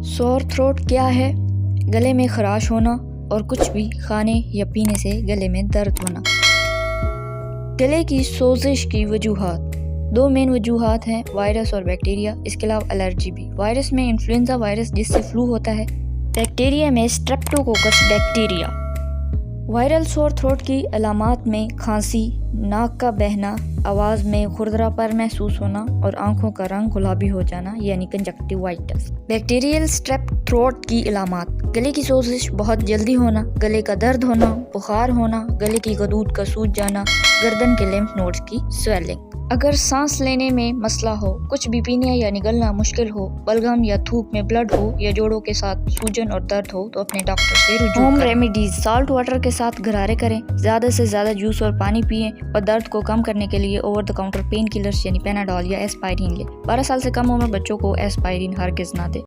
Sore throat क्या है? गले में खराश होना और कुछ भी खाने या पीने से गले में दर्द होना। गले की सोजिश की वजूहात। दो मेन वजूहात हैं, वायरस और बैक्टीरिया। इसके अलावा एलर्जी भी। वायरस में इन्फ्लुएंजा वायरस जिससे फ्लू होता है, बैक्टीरिया में Streptococcus bacteria. Viral sore throat की अलामात में खांसी, नाक का बहना, आवाज़ में खुरदरापन महसूस होना और आंखों का रंग गुलाबी हो जाना यानी कंजक्टिवाइटिस। बैक्टीरियल स्ट्रेप थ्रोट की अलामात: गले की सोजिश बहुत जल्दी होना, गले का दर्द होना, बुखार होना, गले की गदूद का सूज जाना, गर्दन के लिम्फ नोड्स की स्वेलिंग। अगर सांस लेने में मसला हो, कुछ भी पीने या निगलना मुश्किल हो, बलगम या थूक में ब्लड हो या जोड़ों के साथ सूजन और दर्द हो तो अपने डॉक्टर से रुजू करें। होम रेमेडीज: साल्ट वाटर के साथ गरारे करें, ज़्यादा से ज़्यादा जूस और पानी पिएं और दर्द को कम करने के लिए over the counter pain killers यानी पेनाडॉल या एस्पाइरिन लें। 12 साल से कम उम्र बच्चों को एस्पाइरिन हरगिज़ ना दें।